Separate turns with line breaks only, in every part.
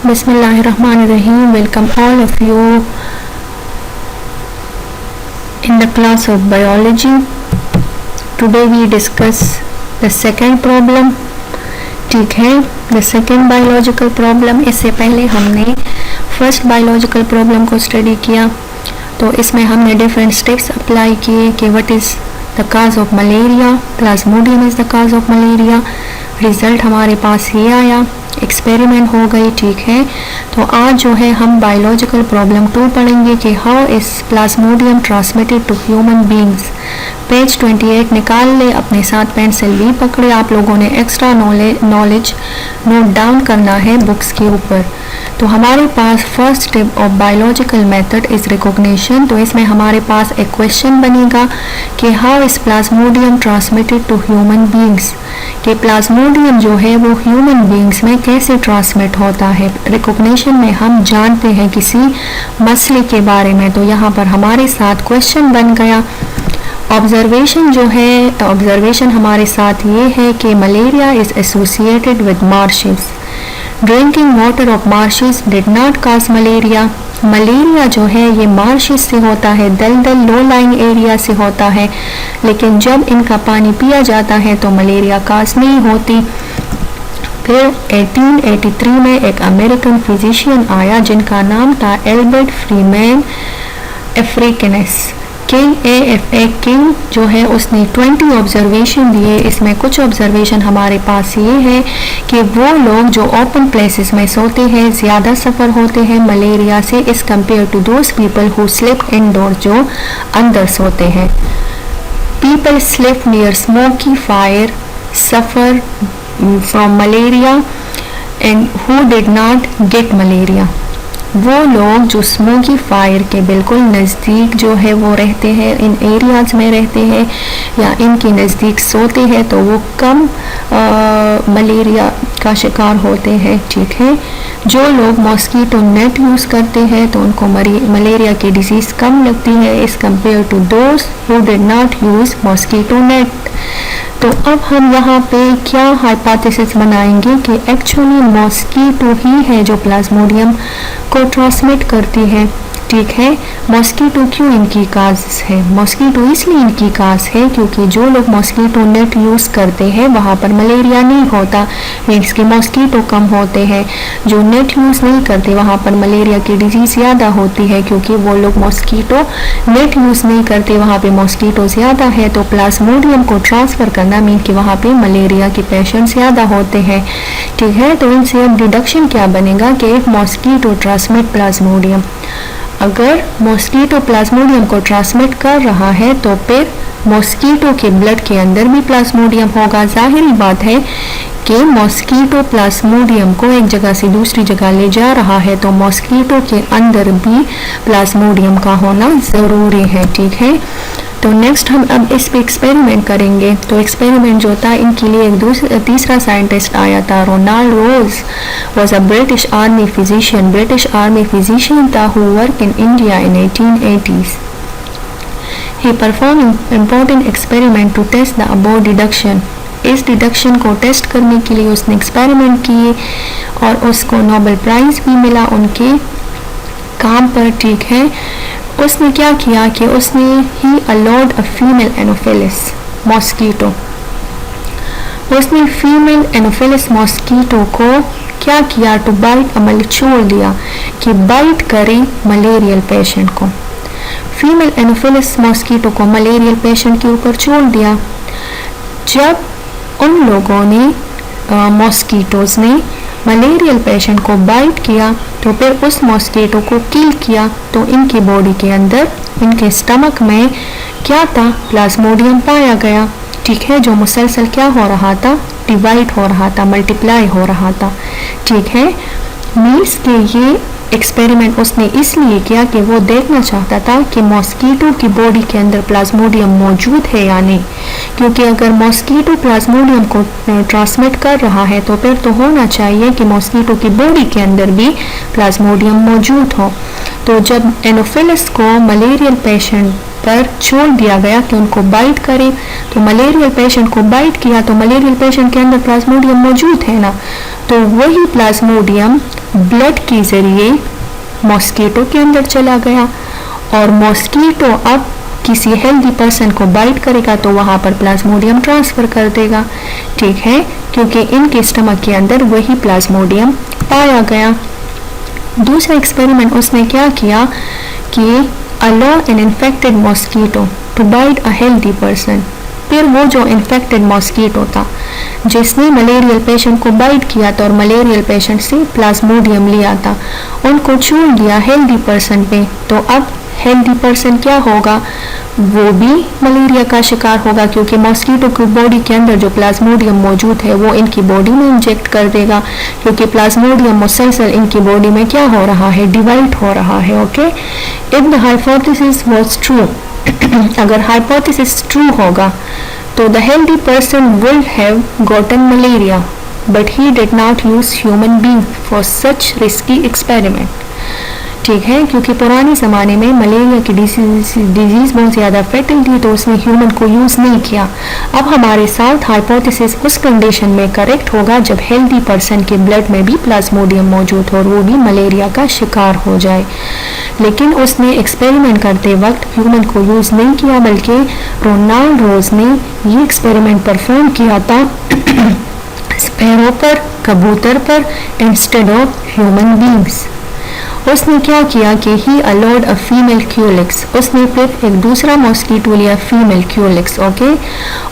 Bismillahirrahmanirrahim. Welcome all of you in the class of biology. Today we discuss the second problem. ठीक है, the second biological problem. इससे पहले हमने first biological problem को study किया, तो इसमें हमने different steps अप्लाई किए कि what is the cause of malaria. Plasmodium is the cause of malaria. Result हमारे पास ये आया, एक्सपेरिमेंट हो गई. ठीक है, तो आज जो है हम बायोलॉजिकल प्रॉब्लम 2 पढ़ेंगे कि how is plasmodium transmitted to human beings. Page 28 निकाल ले, अपने साथ पेंसिल भी पकड़े. आप लोगों ने एक्स्ट्रा नॉलेज नोट डाउन करना है बुक्स के ऊपर. तो हमारे पास first step of biological method is recognition. तो इसमें हमारे पास एक क्वेश्चन बनेगा कि how is plasmodium transmitted to human beings, कि प्लाज्मोडियम जो है वो ह्यूमन बींग्स में कैसे ट्रांसमिट होता है. रिकॉग्निशन में हम जानते हैं किसी मसले के बारे में, तो यहाँ पर हमारे साथ क्वेश्चन बन गया. ऑब्जर्वेशन जो है, ऑब्जर्वेशन हमारे साथ ये है कि malaria is associated with marches. Drinking water of marches did not cause malaria. Malaria जो है ये मार्शेस से होता है, दलदल लो लाइंग एरिया से होता है, लेकिन जब इनका पानी पिया जाता है तो मलेरिया काज नहीं होती. फिर 1883 में एक अमेरिकन फिजिशियन आया जिनका नाम था एल्बर्ट फ्रीमैन अफ्रीकनस. किंग जो है उसने 20 ऑब्जर्वेशन दिए. इसमें कुछ ऑब्जर्वेशन हमारे पास ये है कि वो लोग जो ओपन प्लेसेस में सोते हैं ज़्यादा सफ़र होते हैं मलेरिया से इस compare to those people who sleep indoor, जो अंदर सोते हैं. People sleep near smoky fire suffer from malaria and who did not get malaria. वो लोग जो स्मोकी फायर के बिल्कुल नज़दीक जो है वो रहते हैं, इन एरियाज़ में रहते हैं या इनके नज़दीक सोते हैं, तो वो कम मलेरिया का शिकार होते हैं. ठीक है, जो लोग मॉस्कीटो नेट यूज़ करते हैं तो उनको मलेरिया की डिजीज़ कम लगती है इस compare to those who did not use mosquito net. तो अब हम यहाँ पे क्या हाइपोथेसिस बनाएंगे कि एक्चुअली मॉस्कीटो ही है जो प्लाज्मोडियम को ट्रांसमिट करती है. ठीक है, मॉस्कीटो क्यों इनकी काज है? मॉस्कीटो इसलिए इनकी काज है क्योंकि जो लोग मॉस्कीटो नेट यूज़ करते हैं वहाँ पर मलेरिया नहीं होता, मीन्स कि मॉस्कीटो कम होते हैं. जो नेट यूज़ नहीं करते वहाँ पर मलेरिया की डिजीज़ ज़्यादा होती है, क्योंकि वो लोग मॉस्कीटो नेट यूज़ नहीं करते, वहाँ पे मॉस्कीटो ज़्यादा है. तो प्लाज्मोडियम को ट्रांसफ़र करना मीन कि वहाँ पे मलेरिया के पेशेंट ज़्यादा होते हैं. ठीक है, तो इनसे अब डिडक्शन क्या बनेगा कि एक मॉस्कीटो ट्रांसमिट प्लाज्मोडियम. अगर मॉस्कीटो प्लाज्मोडियम को ट्रांसमिट कर रहा है तो फिर मॉस्कीटो के ब्लड के अंदर भी प्लाज्मोडियम होगा. जाहिर बात है कि मॉस्कीटो प्लाज्मोडियम को एक जगह से दूसरी जगह ले जा रहा है, तो मॉस्कीटो के अंदर भी प्लाज्मोडियम का होना ज़रूरी है. ठीक है, तो नेक्स्ट हम अब इस पे एक्सपेरिमेंट करेंगे. तो एक्सपेरिमेंट जो था इनके लिए एक तीसरा साइंटिस्ट आया था. Ronald Ross was a British army physician. British army physician था who work in India in 1880s. He perform important experiment to test the above deduction. इस डिडक्शन को टेस्ट करने के लिए उसने एक्सपेरिमेंट किए और उसको नोबेल प्राइज़ भी मिला उनके काम पर. ठीक है, उसने क्या किया कि उसने he allowed a female anopheles mosquito. उसने फीमेल एनोफिलिस मॉस्कीटो को क्या किया, टू बाइट अमल छोड़ दिया कि बाइट करे मलेरियल पेशेंट को. फीमेल एनोफिलिस मॉस्कीटो को मलेरियल पेशेंट के ऊपर छोड़ दिया. जब उन लोगों ने मॉस्कीटोज ने मलेरियल पेशेंट को बाइट किया तो फिर उस मॉस्कीटो को किल किया, तो इनकी बॉडी के अंदर, इनके स्टमक में क्या था, प्लाज्मोडियम पाया गया. ठीक है, जो मुसलसल क्या हो रहा था, डिवाइड हो रहा था, मल्टीप्लाई हो रहा था. ठीक है, मीन्स के ये एक्सपेरिमेंट उसने इसलिए किया कि वो देखना चाहता था कि मॉस्कीटो की बॉडी के अंदर प्लाज्मोडियम मौजूद है या नहीं, क्योंकि अगर मॉस्कीटो प्लाज्मोडियम को ट्रांसमिट कर रहा है तो फिर तो होना चाहिए कि मॉस्कीटो की बॉडी के अंदर भी प्लाज्मोडियम मौजूद हो. तो जब एनोफिलस को मलेरियल पेशेंट पर छोड़ दिया गया कि उनको बाइट करे, तो मलेरियल पेशेंट को बाइट किया तो मलेरियल पेशेंट के अंदर प्लाज्मोडियम मौजूद है ना, तो वही प्लाज्मोडियम ब्लड के जरिए मॉस्किटो के अंदर चला गया और मॉस्किटो अब किसी हेल्दी पर्सन को बाइट करेगा तो वहां पर प्लाज्मोडियम ट्रांसफर कर देगा, ठीक है, क्योंकि इनके स्टमक के अंदर वही प्लाज्मोडियम पाया गया। दूसरा एक्सपेरिमेंट उसने क्या किया कि allow an infected mosquito to bite a healthy person. फिर वो जो इन्फेक्टेड मॉस्किटो था जिसने मलेरियल पेशेंट को बाइट किया था और मलेरियल पेशेंट से प्लाज्मोडियम लिया था, उनको छोड़ दिया हेल्दी पर्सन पे, तो अब हेल्दी पर्सन क्या होगा, वो भी मलेरिया का शिकार होगा, क्योंकि मॉस्किटो की बॉडी के अंदर जो प्लाज्मोडियम मौजूद है वो इनकी बॉडी में इंजेक्ट कर देगा, क्योंकि प्लाज्मोडियम मुसलसल इनकी बॉडी में क्या हो रहा है, डिवाइड हो रहा है। Okay, if the hypothesis was true, अगर हाइपोथेसिस ट्रू होगा तो the healthy person would have gotten malaria but he did not use human being for such risky experiment, ठीक है, क्योंकि पुराने ज़माने में मलेरिया की डिजीज़ बहुत ज़्यादा फैटल थी तो उसने ह्यूमन को यूज़ नहीं किया। अब हमारे साथ हाइपोथेसिस उस कंडीशन में करेक्ट होगा जब हेल्दी पर्सन के ब्लड में भी प्लाज्मोडियम मौजूद हो और वो भी मलेरिया का शिकार हो जाए। लेकिन उसने एक्सपेरिमेंट करते वक्त ह्यूमन को यूज़ नहीं किया, बल्कि रोनाल्ड रोज ने ये एक्सपेरिमेंट परफॉर्म किया था स्पैरो पर, कबूतर पर, इंस्टेड ऑफ ह्यूमन बींग्स। उसने क्या किया कि ही अलाउड अ फीमेल क्यूलिक्स, उसने फिर एक दूसरा मॉस्किटो लिया फीमेल क्यूलिक्स, ओके,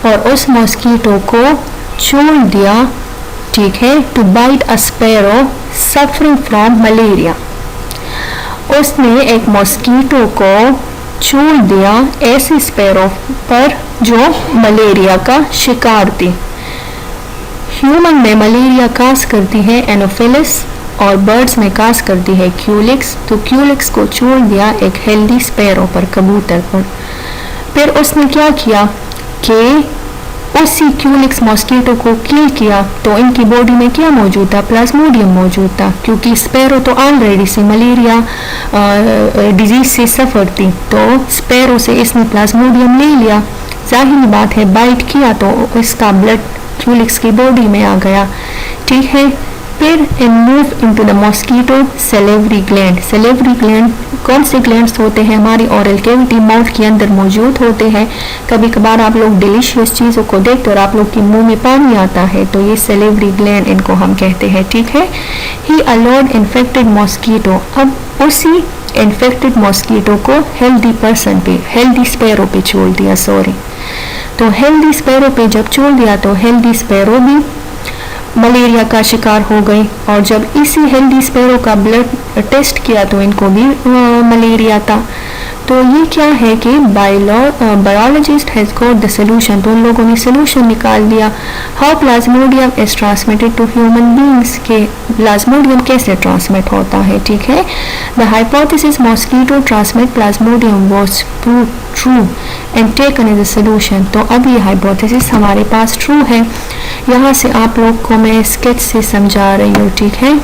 और उस मॉस्किटो को छोड़ दिया, ठीक है, to bite a sparrow suffering from malaria. उसने एक मॉस्किटो को छोड़ दिया ऐसे स्पैरो पर जो मलेरिया का शिकार थी। ह्यूमन में मलेरिया काज करती है एनोफिलिस और बर्ड्स में काज करती है क्यूलिक्स, तो क्यूलिक्स को छोड़ दिया एक हेल्दी स्पैरो पर, कबूतर पर। फिर उसने क्या किया कि उसी क्यूलिक्स मॉस्किटो को किल किया, तो इनकी बॉडी में क्या मौजूद था, प्लाज्मोडियम मौजूद था, क्योंकि स्पैरो तो ऑलरेडी से मलेरिया डिजीज से सफर थी, तो स्पैरो से इसने प्लाज्मोडियम ले लिया। जाहिर बात है बाइट किया तो इसका ब्लड क्यूलिक्स की बॉडी में आ गया, ठीक है। फिर move into the mosquito salivary gland. Salivary gland कौन से ग्लैंड्स होते हैं, हमारी ओरल कैविटी माउथ के अंदर मौजूद होते हैं। कभी कभार आप लोग डिलीशियस चीज़ों को देखते और आप लोग के मुंह में पानी आता है, तो ये सेलेवरी ग्लैंड इनको हम कहते हैं, ठीक है। ही अलाउड इन्फेक्टेड मॉस्किटो, अब उसी इन्फेक्टेड मॉस्किटो को हेल्दी पर्सन पे, हेल्दी स्पैरो पे छोड़ दिया, सॉरी। तो हेल्दी स्पैरो पे जब छोड़ दिया तो हेल्दी स्पैरो भी मलेरिया का शिकार हो गई, और जब इसी हेल्दी स्पैरो का ब्लड टेस्ट किया तो इनको भी मलेरिया था। तो ये क्या है कि biologist has got the solution, तो उन लोगों ने सोल्यूशन निकाल दिया। How plasmodium is transmitted to human beings, के प्लाज्मोडियम कैसे ट्रांसमिट होता है, ठीक है। The hypothesis mosquito transmit plasmodium was prove true and taken as a solution, तो अब ये हाइपोथेसिस हमारे पास ट्रू है। यहाँ से आप लोग को मैं स्केच से समझा रही हूँ, ठीक है।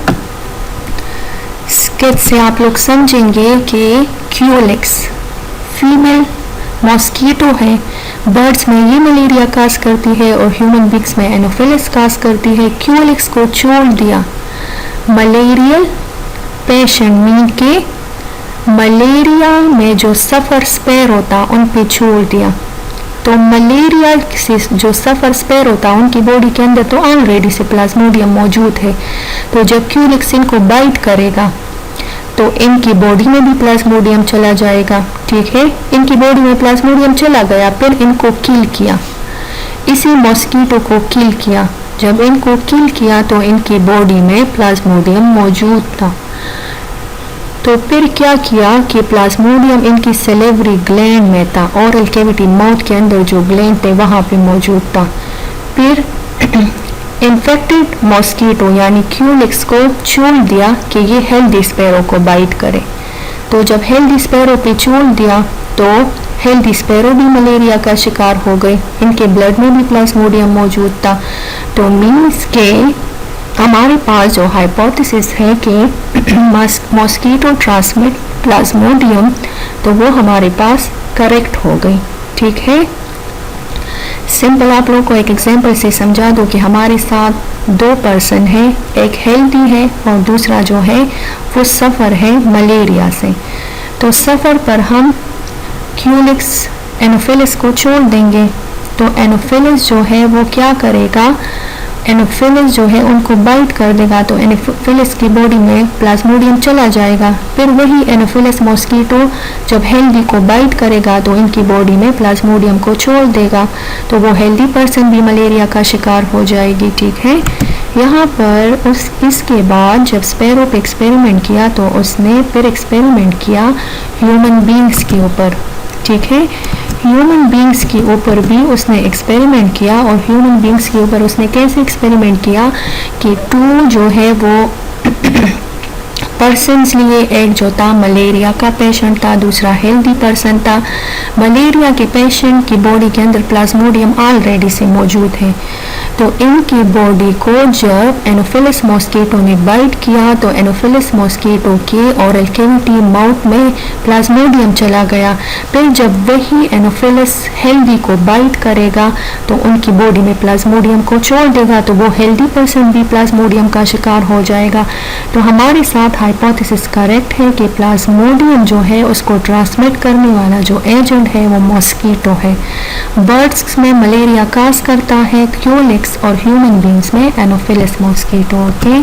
स्केच से आप लोग समझेंगे कि क्यूलिक्स फीमेल मॉस्किटो है, बर्ड्स में ये मलेरिया काज करती है और ह्यूमन बींग्स में एनोफिलिस काज करती है। क्यूलिक्स को छोड़ दिया मलेरियल पेशेंट, मीन के मलेरिया में जो सफर स्पैर होता उन पे छोड़ दिया, तो मलेरिया से जो सफर स्पैर होता उनकी बॉडी के अंदर तो ऑलरेडी से प्लाज्मोडियम मौजूद है, तो जब क्यूलिक्स इनको बाइट करेगा तो इनकी बॉडी में भी प्लाज्मोडियम चला जाएगा, ठीक है। इनकी बॉडी में प्लाज्मोडियम चला गया, फिर इनको किल किया, इसी मॉस्किटो को किल किया। जब इनको किल किया तो इनकी बॉडी में प्लाज्मोडियम मौजूद था, तो फिर क्या किया कि प्लाज्मोडियम इनकी सेलेवरी ग्लैंड में था, ओरल कैविटी माउथ के अंदर जो ग्लैंड थे वहाँ पे मौजूद था। फिर इन्फेक्टेड मॉस्किटो यानी क्यूलिक्स को छोड़ दिया कि ये हेल्दी स्पैरो को बाइट करे, तो जब हेल्दी स्पैरो पे छोड़ दिया तो हेल्दी स्पैरो भी मलेरिया का शिकार हो गए, इनके ब्लड में भी प्लाज्मोडियम मौजूद था। तो मीन्स के हमारे पास जो हाइपोथेसिस है कि मॉस्किटो ट्रांसमिट प्लाज्मोडियम, तो वो हमारे पास करेक्ट हो गई। ठीक है, सिंपल आप लोगों को एक एग्जांपल से समझा दो कि हमारे साथ दो पर्सन है, एक हेल्दी है और दूसरा जो है वो सफ़र है मलेरिया से। तो सफ़र पर हम क्यूलिक्स एनोफिलिस को छोड़ देंगे, तो एनोफिलिस जो है वो क्या करेगा, एनोफिलिस जो है उनको बाइट कर देगा, तो एनोफिलिस की बॉडी में प्लाज्मोडियम चला जाएगा। फिर वही एनोफिलिस मॉस्किटो जब हेल्दी को बाइट करेगा तो इनकी बॉडी में प्लाज्मोडियम को छोड़ देगा, तो वो हेल्दी पर्सन भी मलेरिया का शिकार हो जाएगी। ठीक है, यहाँ पर इसके बाद जब स्पैरो पे एक्सपेरिमेंट किया तो उसने फिर एक्सपेरिमेंट किया ह्यूमन बींग्स के ऊपर। ठीक है, ह्यूमन बींग्स के ऊपर भी उसने एक्सपेरिमेंट किया, और ह्यूमन बींग्स के ऊपर उसने कैसे एक्सपेरिमेंट किया कि टू जो है वो पर्सन्स लिए, एक जो था मलेरिया का पेशेंट था, दूसरा हेल्दी पर्सन था। मलेरिया के पेशेंट की बॉडी के अंदर प्लाज्मोडियम ऑलरेडी से मौजूद है, तो इनकी बॉडी को जब एनोफिलिस मॉस्किटो ने बाइट किया तो एनोफिलिस मॉस्किटो के ओरल कैविटी माउथ में प्लाज्मोडियम चला गया। फिर जब वही एनोफिलिस हेल्दी को बाइट करेगा तो उनकी बॉडी में प्लाज्मोडियम को छोड़ देगा, तो वो हेल्दी पर्सन भी प्लाज्मोडियम का शिकार हो जाएगा। तो हमारे साथ हाइपोथेसिस करेक्ट है कि प्लाज्मोडियम जो है उसको ट्रांसमिट करने वाला जो एजेंट है वो मॉस्किटो है। बर्ड्स में मलेरिया काज करता है, क्यूलिक्स और ह्यूमन बींग्स में एनोफिलिस मॉस्किटो। ओके,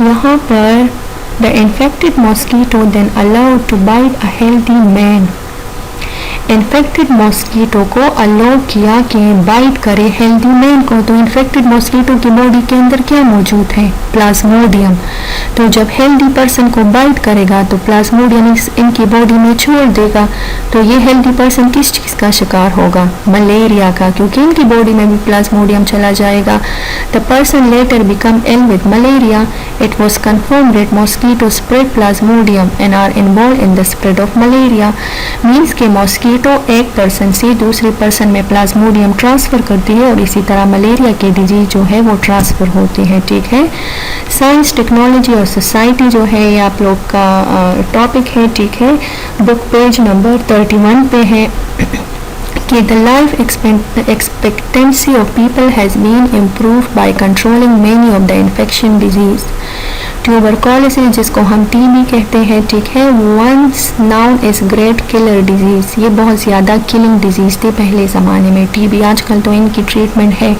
यहाँ पर the infected mosquito then allowed to bite a healthy man. Infected mosquito को अलाउ किया कि बाइट करे हेल्दी मैन को, तो इन्फेक्टेड मॉस्किटो की बॉडी के अंदर क्या मौजूद है, प्लाज्मोडियम। तो जब हेल्दी पर्सन को बाइट करेगा तो प्लाज्मोडियम इनकी बॉडी में छोड़ देगा, तो ये हेल्दी पर्सन किस चीज़ का शिकार होगा, मलेरिया का, क्योंकि इनकी बॉडी में भी प्लाज्मोडियम चला जाएगा। The person later become ill with malaria. It was confirm that mosquito spread plasmodium and are involve in the spread of malaria. Means के मॉस्किटो एक पर्सन से दूसरे पर्सन में प्लाज्मोडियम ट्रांसफर करती है और इसी तरह मलेरिया की डिजीज जो है वो ट्रांसफर होती है। ठीक है, साइंस, टेक्नोलॉजी और सोसाइटी जो है ये आप लोग का टॉपिक है। ठीक है, बुक पेज नंबर 31 पे है कि the life expectancy of people has been improved by controlling many of the infection disease. Tuberculosis जिसको हम टीबी कहते हैं, ठीक है, once known as great killer disease, ये बहुत ज़्यादा किलिंग डिजीज़ थी पहले ज़माने में टीबी, आजकल तो इनकी ट्रीटमेंट है।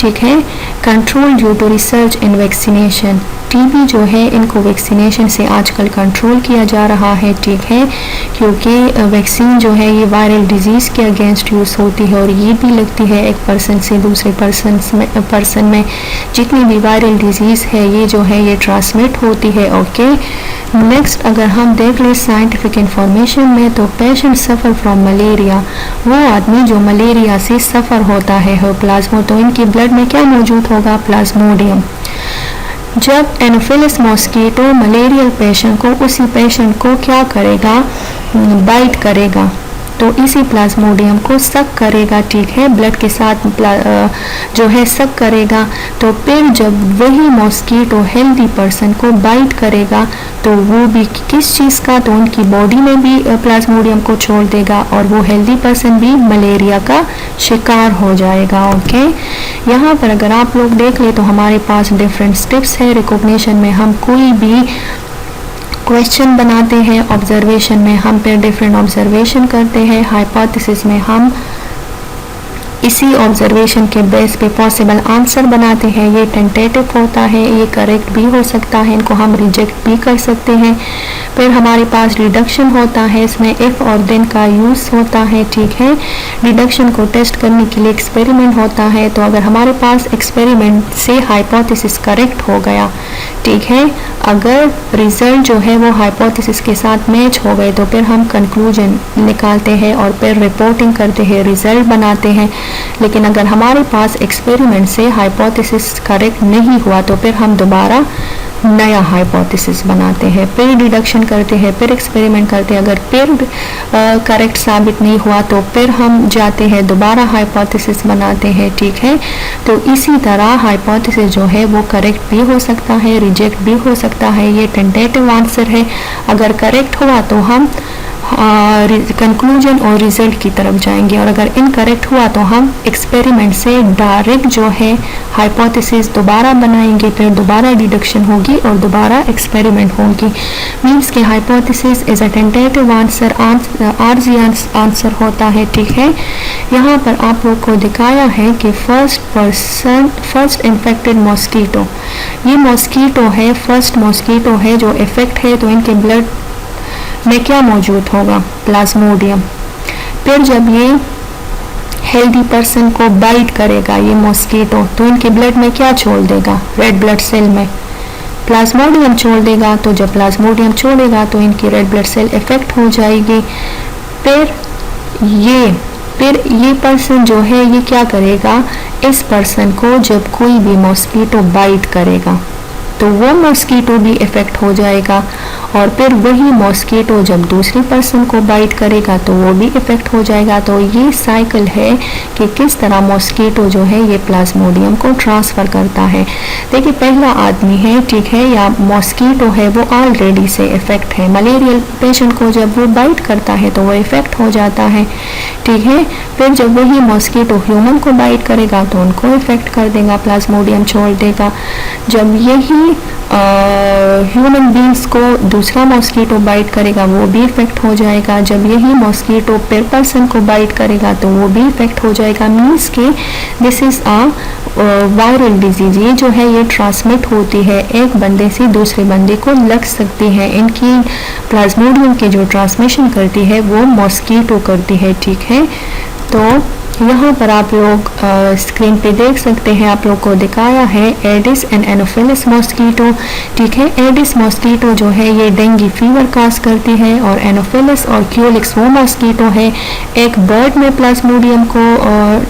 ठीक है, control due to research in vaccination. TB जो है इनको वैक्सीनेशन से आजकल कंट्रोल किया जा रहा है। ठीक है, क्योंकि वैक्सीन जो है ये वायरल डिजीज़ के अगेंस्ट यूज़ होती है और ये भी लगती है एक पर्सन से दूसरे पर्सन में जितनी भी वायरल डिजीज़ है ये जो है ये ट्रांसमिट होती है। ओके, नेक्स्ट अगर हम देख लें साइंटिफिक इंफॉर्मेशन में, तो पेशेंट सफ़र फ्रॉम मलेरिया, वो आदमी जो मलेरिया से सफ़र होता है प्लाज्मो, तो इनकी ब्लड में क्या मौजूद होगा, प्लाज्मोडियम। जब एनोफिलिस मॉस्किटो मलेरियल पेशेंट को, उसी पेशेंट को क्या करेगा, बाइट करेगा, तो इसी प्लाज्मोडियम को सक करेगा। ठीक है, ब्लड के साथ जो है सक करेगा, तो फिर जब वही मॉस्किटो हेल्दी पर्सन को बाइट करेगा तो वो भी किस चीज़ का, तो उनकी बॉडी में भी प्लाज्मोडियम को छोड़ देगा और वो हेल्दी पर्सन भी मलेरिया का शिकार हो जाएगा। ओके, यहाँ पर अगर आप लोग देख ले तो हमारे पास डिफरेंट स्टेप्स है रिकॉग्निशन में। हम कोई भी क्वेश्चन बनाते हैं, ऑब्जर्वेशन में हम फिर डिफरेंट ऑब्जर्वेशन करते हैं, हाइपोथेसिस में हम इसी ऑब्जर्वेशन के बेस पे पॉसिबल आंसर बनाते हैं। ये टेंटेटिव होता है, ये करेक्ट भी हो सकता है, इनको हम रिजेक्ट भी कर सकते हैं। फिर हमारे पास डिडक्शन होता है, इसमें इफ़ और देन का यूज़ होता है। ठीक है, डिडक्शन को टेस्ट करने के लिए एक्सपेरिमेंट होता है, तो अगर हमारे पास एक्सपेरिमेंट से हाइपोथेसिस करेक्ट हो गया, ठीक है, अगर रिजल्ट जो है वो हाइपोथेसिस के साथ मैच हो गए तो फिर हम कंक्लूजन निकालते हैं और फिर रिपोर्टिंग करते हैं, रिजल्ट बनाते हैं। लेकिन अगर हमारे पास एक्सपेरिमेंट से हाइपोथेसिस करेक्ट नहीं हुआ तो फिर हम दोबारा नया हाइपोथेसिस बनाते हैं, फिर डिडक्शन करते हैं, फिर एक्सपेरिमेंट करते हैं। अगर फिर करेक्ट साबित नहीं हुआ तो फिर हम जाते हैं दोबारा हाइपोथेसिस बनाते हैं, ठीक है। तो इसी तरह हाइपोथेसिस जो है वो करेक्ट भी हो सकता है, रिजेक्ट भी हो सकता है। ये टेंटेटिव आंसर है। अगर करेक्ट हुआ तो हम कंक्लूजन और रिजल्ट की तरफ जाएंगे, और अगर इनकरेक्ट हुआ तो हम एक्सपेरिमेंट से डायरेक्ट जो है हाइपोथेसिस दोबारा बनाएंगे, फिर दोबारा डिडक्शन होगी और दोबारा एक्सपेरिमेंट होगी। मीन्स के hypothesis is a tentative answer, आर्जी आंसर होता है, ठीक है। यहाँ पर आप लोग को दिखाया है कि फर्स्ट इन्फेक्टेड मॉस्किटो, ये मॉस्किटो है, फर्स्ट मॉस्किटो है जो इफेक्ट है, तो इनके ब्लड में क्या मौजूद होगा? प्लाज्मोडियम। फिर जब ये हेल्दी पर्सन को बाइट करेगा ये मॉस्किटो, तो इनके ब्लड में क्या छोड़ देगा? रेड ब्लड सेल में प्लाज्मोडियम छोड़ देगा। तो जब प्लाज्मोडियम छोड़ेगा तो इनकी रेड ब्लड सेल इफेक्ट हो जाएगी। फिर ये पर्सन जो है ये क्या करेगा? इस पर्सन को जब कोई भी मॉस्किटो बाइट करेगा तो वो मॉस्किटो भी इफेक्ट हो जाएगा, और फिर वही मॉस्किटो जब दूसरी पर्सन को बाइट करेगा तो वो भी इफेक्ट हो जाएगा। तो ये साइकिल है कि किस तरह मॉस्किटो जो है ये प्लाज्मोडियम को ट्रांसफर करता है। देखिए पहला आदमी है, ठीक है, या मॉस्किटो है, वो ऑलरेडी से इफेक्ट है। मलेरियल पेशेंट को जब वो बाइट करता है तो वो इफेक्ट हो जाता है, ठीक है। फिर जब वही मॉस्किटो ह्यूमन को बाइट करेगा तो उनको इफेक्ट कर देगा, प्लाज्मोडियम छोड़ देगा। जब यही ह्यूमन बींग्स को दूसरा मॉस्किटो बाइट करेगा वो भी इफेक्ट हो जाएगा। जब यही मॉस्किटो फिर पर्सन को बाइट करेगा तो वो भी इफेक्ट हो जाएगा। मीन्स के this is a viral disease, ये जो है ये ट्रांसमिट होती है, एक बंदे से दूसरे बंदे को लग सकती है। इनकी प्लाज्मोडियम की जो ट्रांसमिशन करती है वो मॉस्किटो करती है, ठीक है। तो यहाँ पर आप लोग स्क्रीन पे देख सकते हैं, आप लोग को दिखाया है एडिस एंड एनोफिलिस मॉस्किटो, ठीक है। एडिस मॉस्किटो जो है ये डेंगू फीवर काज करती है, और एनोफिलिस और क्यूलिक्स वो मॉस्किटो है एक बर्ड में प्लाज्मोडियम को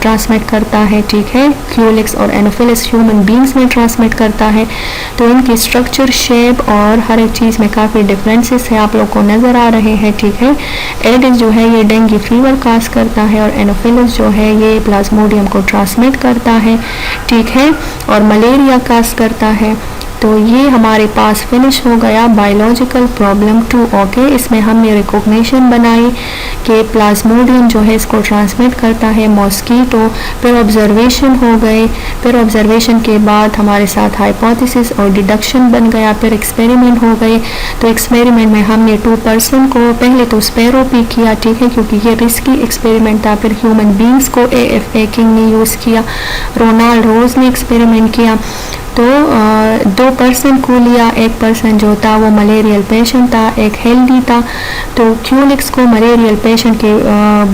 ट्रांसमिट करता है, ठीक है। क्यूलिक्स और एनोफिलिस ह्यूमन बींग्स में ट्रांसमिट करता है। तो इनकी स्ट्रक्चर, शेप और हर एक चीज़ में काफ़ी डिफरेंसेस है, आप लोग को नज़र आ रहे हैं, ठीक है। एडिस जो है ये डेंगू फीवर काज करता है, और एनोफिलिस जो है ये प्लाज्मोडियम को ट्रांसमिट करता है, ठीक है, और मलेरिया काज करता है। तो ये हमारे पास फिनिश हो गया बायोलॉजिकल प्रॉब्लम 2, ओके। इसमें हमने रिकॉग्निशन बनाई कि प्लाज्मोडियम जो है इसको ट्रांसमिट करता है मॉस्किटो, फिर ऑब्जर्वेशन हो गए, फिर ऑब्जर्वेशन के बाद हमारे साथ हाइपोथेसिस और डिडक्शन बन गया, फिर एक्सपेरिमेंट हो गए। तो एक्सपेरिमेंट में हमने 2 पर्सन को पहले तो स्पैरो पे किया, ठीक है, क्योंकि ये रिस्की एक्सपेरिमेंट था। फिर ह्यूमन बींग्स को AFA किंग ने यूज़ किया, रोनाल्ड रोज ने एक्सपेरिमेंट किया। तो 2 पर्सन को लिया, एक पर्सन जो था वो मलेरियल पेशेंट था, एक हेल्दी था। तो क्यूलिक्स को मलेरियल पेशेंट के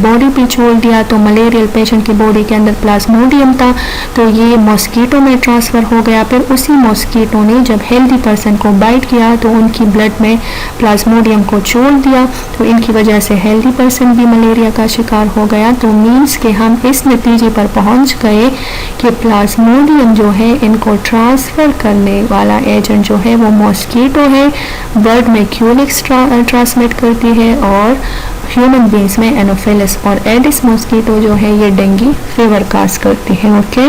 बॉडी पे छोड़ दिया, तो मलेरियल पेशेंट की बॉडी के अंदर प्लाज्मोडियम था, तो ये मॉस्किटो में ट्रांसफ़र हो गया। फिर उसी मॉस्किटो ने जब हेल्दी पर्सन को बाइट किया तो उनकी ब्लड में प्लाज्मोडियम को छोड़ दिया, तो इनकी वजह से हेल्दी पर्सन भी मलेरिया का शिकार हो गया। तो मीन्स के हम इस नतीजे पर पहुंच गए कि प्लाज्मोडियम जो है इनको ट्रांसफ़र करने वाला एजेंट जो है वो मॉस्किटो है, बर्ड में क्यूलिक्स ट्रांसमिट करती है, और ह्यूमन बींग्स में एनोफिलिस, और एडिस मॉस्किटो जो है ये डेंगू फीवर काज करती है, ओके।